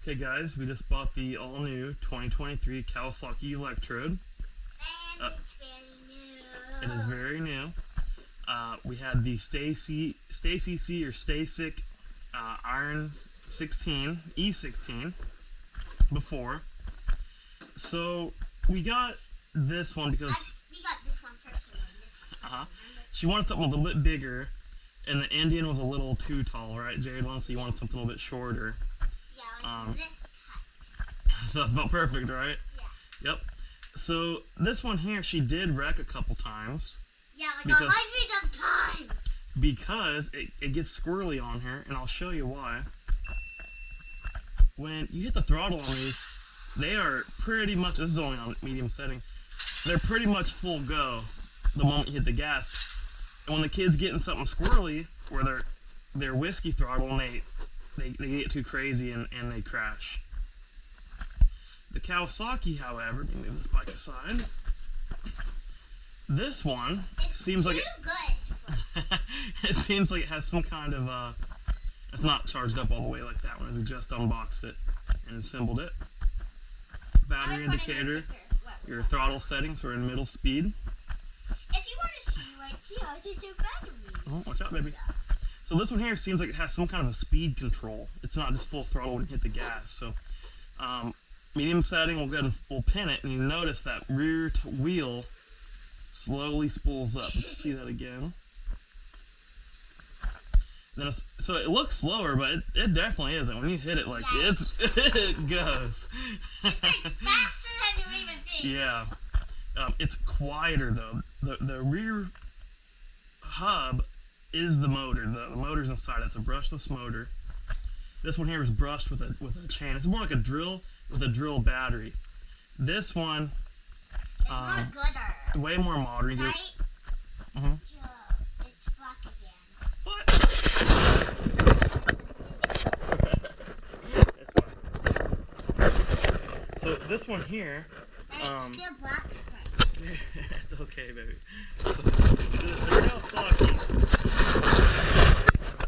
Okay guys, we just bought the all-new 2023 Kawasaki Elektrode. And it's very new. It is very new. We had the Stacyc or Stacyc Iron 16, E16 before. So we got this one because we got this one first. she wanted something a little bit bigger, and the Indian was a little too tall, right, Jadlyn? So you wanted something a little bit shorter. Yeah, like this height. So that's about perfect, right? Yeah. Yep. So this one here, she did wreck a couple times. Yeah, like 100 of times. Because it gets squirrely on her, and I'll show you why. When you hit the throttle on these, they are pretty much, this is only on medium setting, they're pretty much full go the moment you hit the gas. And when the kid's getting something squirrely, where they're whiskey throttle and they get too crazy and they crash. The Kawasaki, however, let me move this bike aside. This one seems like it seems like it has some kind of it's not charged up all the way like that one. We just unboxed it and assembled it. Battery indicator, your throttle settings are in middle speed. If you want to see right here, it's your battery. Oh, watch out, baby. So this one here seems like it has some kind of a speed control. It's not just full throttle when you hit the gas. So medium setting, we'll go ahead and we'll pin it, and you notice that rear wheel slowly spools up. Let's see that again. Then so it looks slower, but it definitely isn't. When you hit it, like it goes. It's like faster than you even think. Yeah. It's quieter though. The rear hub is the motor. The motor's inside. It's a brushless motor. This one here is brushed with a chain. It's more like a drill with a drill battery. This one, it's more gooder. way more modern. Right? It's black again. What? So this one here, it's still black spray. it's okay, baby. So the Kawasaki.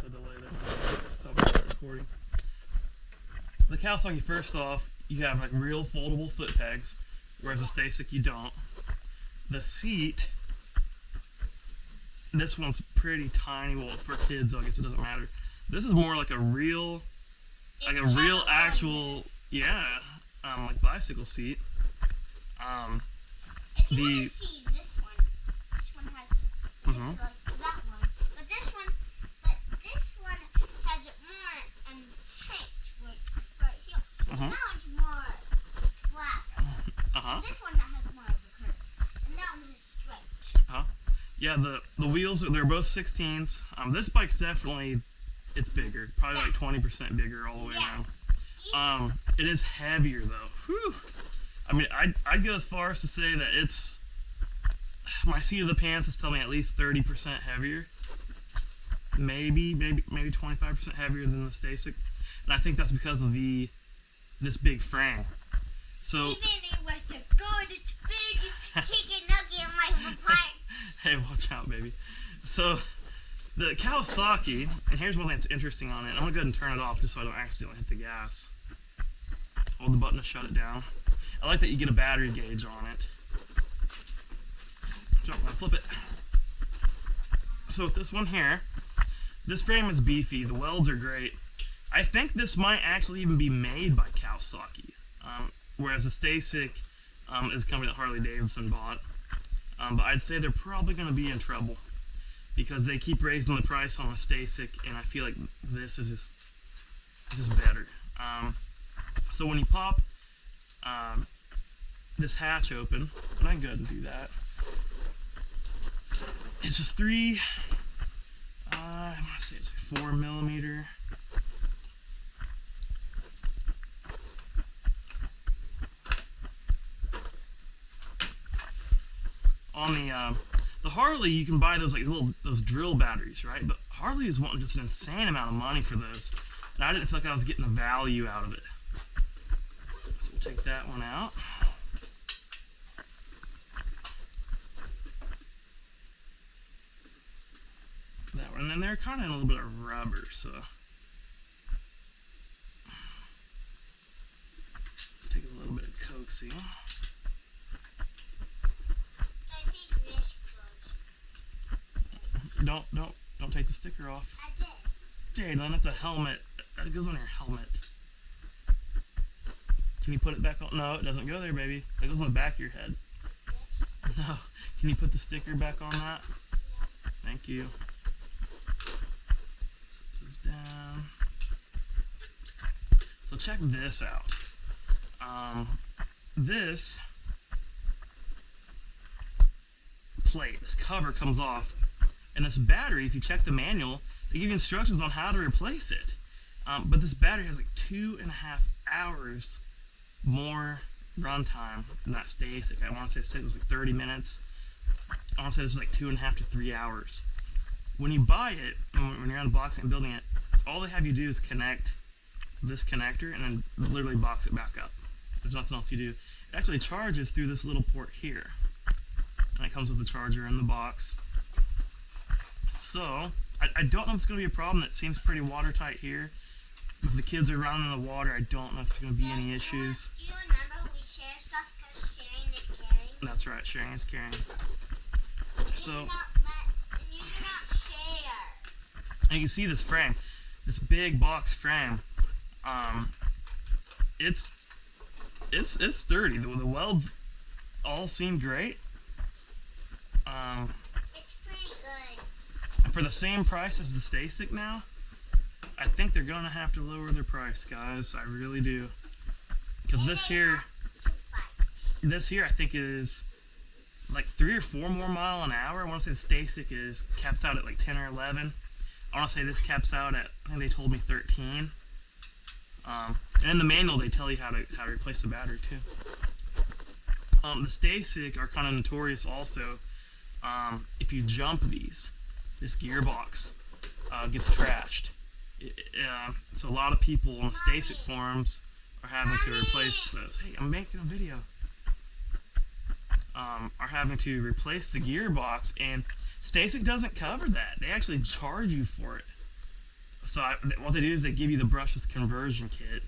The delay there. Stop recording. The Kawasaki, first off, you have like real foldable foot pegs, whereas the Stacyc you don't. The seat, this one's pretty tiny. Well, for kids, I guess it doesn't matter. This is more like a real, actual, like bicycle seat. If you want to see this one has just like that one, but this one has it more tight right here. That one's more flat. This one has more of a curve, and that one is straight. Yeah, the wheels, they're both 16s. This bike's definitely, it's bigger, probably like 20% bigger all the way around. It is heavier though. Whew. I mean, I'd go as far as to say that it's, my seat of the pants is telling me at least 30% heavier. Maybe 25% heavier than the Stacyc. And I think that's because of this big frame. So even it was the biggest chicken nugget in my apartment. Hey, watch out, baby. So the Kawasaki, and here's one thing that's interesting on it. I'm gonna go ahead and turn it off just so I don't accidentally hit the gas. Hold the button to shut it down. I like that you get a battery gauge on it. So I'm gonna flip it. So with this one here, this frame is beefy. The welds are great. I think this might actually even be made by Kawasaki, whereas the Stacyc is a company that Harley Davidson bought. But I'd say they're probably going to be in trouble because they keep raising the price on the Stacyc, and I feel like this is just better. So when you pop this hatch open, and I can go ahead and do that. It's just I want to say it's 4mm. On the Harley, you can buy those those drill batteries, right? But Harley is wanting just an insane amount of money for those, and I didn't feel like I was getting the value out of it. So we'll take that one out. That one, and then they're kind of in a little bit of rubber, so folksy. I think this goes. Don't take the sticker off. I did. Jalen, that's a helmet. It goes on your helmet. Can you put it back on? No, it doesn't go there, baby. It goes on the back of your head. This? No. Can you put the sticker back on that? Yeah. Thank you. Set those down. So check this out. This plate, this cover comes off, and this battery, if you check the manual, they give you instructions on how to replace it. But this battery has like 2.5 hours more runtime than that Stacyc. I want to say the Stacyc was like 30 minutes. I want to say this is like 2.5 to 3 hours. When you buy it, when you're unboxing and building it, all they have you do is connect this connector and then literally box it back up. There's nothing else you do. It actually charges through this little port here. And it comes with the charger in the box. So, I don't know if it's going to be a problem. It seems pretty watertight here. If the kids are running in the water, I don't know if there's going to be any issues. Do you remember we share stuff because sharing is caring? That's right, sharing is caring. So, You do not share. and you can see this frame, this big box frame. It's sturdy. The welds all seem great. It's pretty good. And for the same price as the Stacyc now, I think they're gonna have to lower their price, guys. I really do. Because this here I think is like 3 or 4 more mile an hour. I want to say the Stacyc is capped out at like 10 or 11. I want to say this caps out at, I think they told me 13. And in the manual they tell you how to replace the battery too. The Stacyc are kind of notorious also. If you jump these, this gearbox gets trashed. So a lot of people on the Stacyc forums are having to replace those. Hey, I'm making a video. Are having to replace the gearbox, and Stacyc doesn't cover that. They actually charge you for it. So what they do is they give you the brushless conversion kit,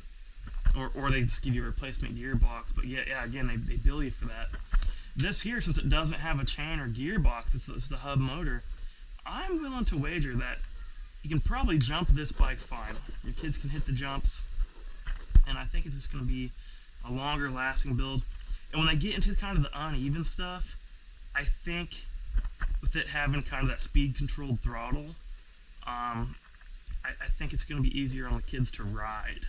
or they just give you a replacement gearbox. But yeah, again, they bill you for that. This here, since it doesn't have a chain or gearbox, it's the hub motor. I'm willing to wager that you can probably jump this bike fine. Your kids can hit the jumps, and I think it's just going to be a longer lasting build. And when I get into kind of the uneven stuff, I think with it having kind of that speed controlled throttle, I think it's going to be easier on the kids to ride.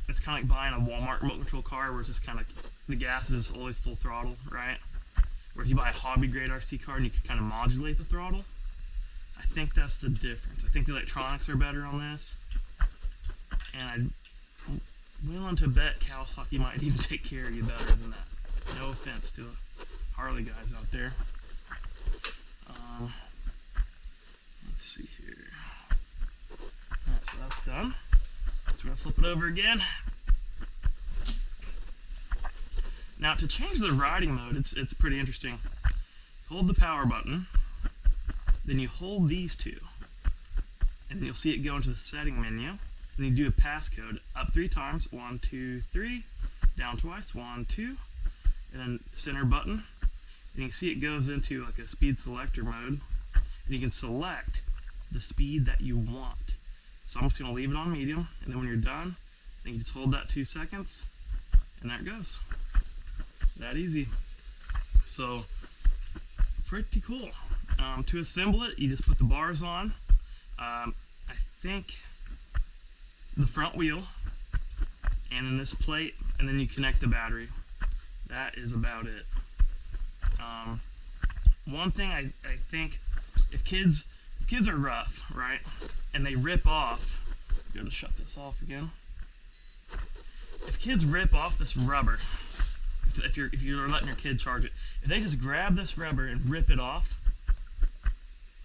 It's kind of like buying a Walmart remote control car where it's just kind of, the gas is always full throttle, right? Whereas you buy a hobby grade RC car and you can kind of modulate the throttle. I think that's the difference. I think the electronics are better on this. And I'm willing to bet Kawasaki might even take care of you better than that. No offense to the Harley guys out there. Let's see here. Alright, so that's done. So we're going to flip it over again. Now to change the riding mode, it's pretty interesting. Hold the power button, then you hold these two, and then you'll see it go into the setting menu. Then you do a passcode, up 3 times, 1, 2, 3, down twice, 1, 2, and then center button. And you can see it goes into like a speed selector mode, and you can select the speed that you want. So I'm just going to leave it on medium, and then when you're done, then you just hold that 2 seconds, and there it goes. That easy. So, pretty cool. To assemble it, you just put the bars on. I think the front wheel, and then this plate, and then you connect the battery. That is about it. One thing I think, if kids are rough, right, and they rip off, I'm going to shut this off again. If kids rip off this rubber, if you're letting your kid charge it, if they just grab this rubber and rip it off,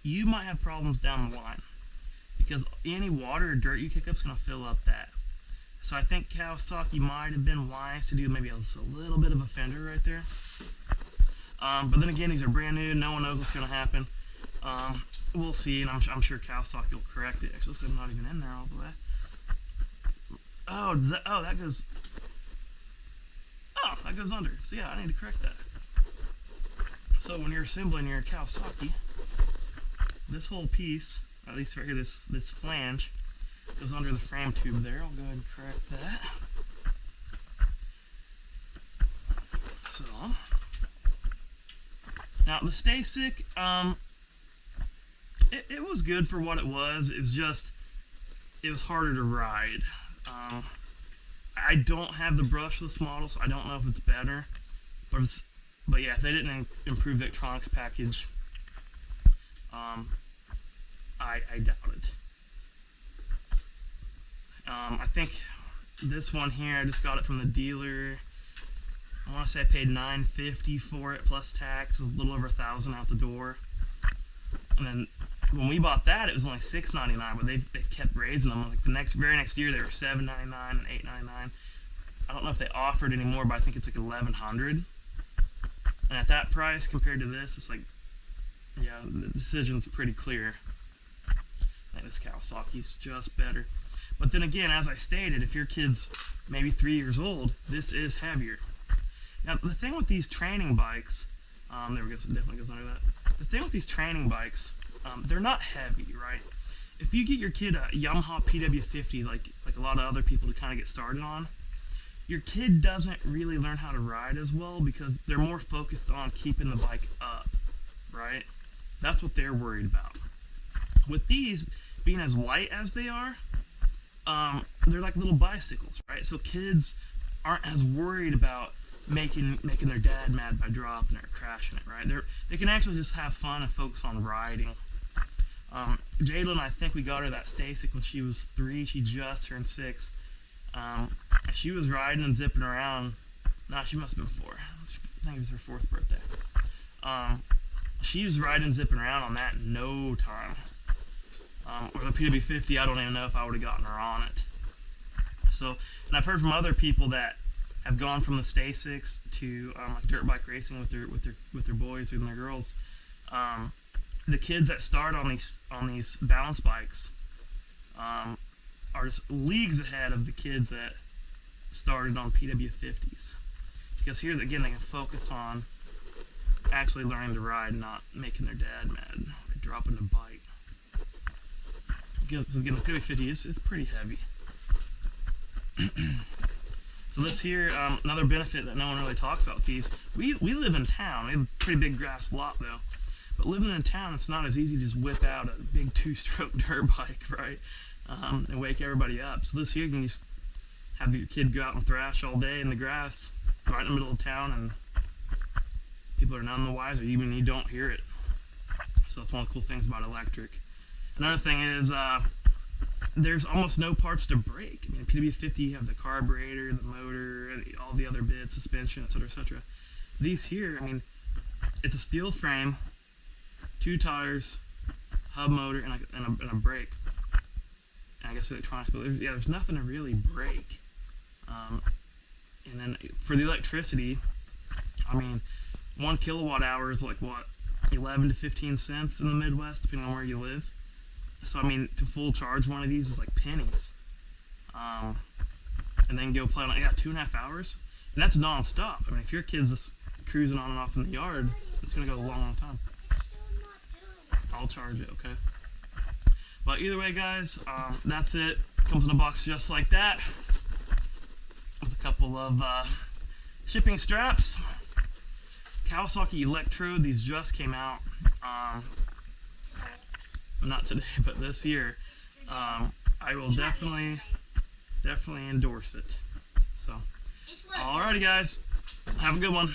you might have problems down the line, because any water or dirt you kick up is going to fill up that. So I think Kawasaki might have been wise to do maybe a little bit of a fender right there. But then again, these are brand new. No one knows what's going to happen. We'll see, and I'm sure Kawasaki will correct it. Actually, looks like I'm not even in there all the way. Oh, that goes. Oh, That goes under. So yeah, I need to correct that. So when you're assembling your Kawasaki, this whole piece, at least right here, this flange, goes under the frame tube there. I'll go ahead and correct that. So now the Stacyc, it was good for what it was. It was harder to ride. I don't have the brushless model, so I don't know if it's better. But yeah, if they didn't improve the electronics package, I doubt it. I think this one here, I just got it from the dealer. I want to say I paid $9.50 for it plus tax, a little over $1,000 out the door. And then when we bought that, it was only $6.99, but they've kept raising them. Like the very next year, they were $7.99 and $8.99. I don't know if they offered anymore, but I think it's like $1,100. And at that price compared to this, it's like, yeah, the decision's pretty clear. And this Kawasaki's just better. But then again, as I stated, if your kid's maybe 3 years old, this is heavier. Now, the thing with these training bikes, there we go, so it definitely goes under that. The thing with these training bikes, they're not heavy, right? If you get your kid a Yamaha PW50, like a lot of other people to kind of get started on, your kid doesn't really learn how to ride as well because they're more focused on keeping the bike up, right? That's what they're worried about. With these, being as light as they are, they're like little bicycles, right? So kids aren't as worried about making their dad mad by dropping it or crashing it, right? They can actually just have fun and focus on riding. Jaylen, I think we got her that Stacyc when she was 3. She just turned 6. And she was riding and zipping around. Nah, she must have been 4. I think it was her 4th birthday. She was riding and zipping around on that in no time. Or the PW50, I don't even know if I would have gotten her on it. So, and I've heard from other people that have gone from the Stacycs to like dirt bike racing with their boys and their girls. The kids that start on these balance bikes are just leagues ahead of the kids that started on PW50s, because here again they can focus on actually learning to ride, not making their dad mad by dropping the bike. Because again, the PW50 it's pretty heavy. So this here, another benefit that no one really talks about with these, we live in town. We have a pretty big grass lot though. But living in town, it's not as easy to just whip out a big 2-stroke dirt bike, right? And wake everybody up. So this here, you can just have your kid go out and thrash all day in the grass, right in the middle of town, and people are none the wiser, even you don't hear it. So that's one of the cool things about electric. Another thing is, there's almost no parts to break. I mean, PW50, you have the carburetor, the motor, and all the other bits, suspension, etc., etc. These here, I mean, it's a steel frame, 2 tires, hub motor, and a brake. And I guess electronics, but there's nothing to really break. And then for the electricity, I mean, 1 kilowatt hour is like what, 11 to 15 cents in the Midwest, depending on where you live. So I mean, to full charge one of these is like pennies. And then go play on it. Yeah, 2.5 hours, and that's non-stop. I mean, if your kid's just cruising on and off in the yard, it's gonna go a long, long time. I'll charge it, okay? But either way, guys, that's it. Comes in a box just like that, with a couple of shipping straps. Kawasaki Elektrode. These just came out. Not today, but this year. I will definitely endorse it. So, alrighty, guys. Have a good one.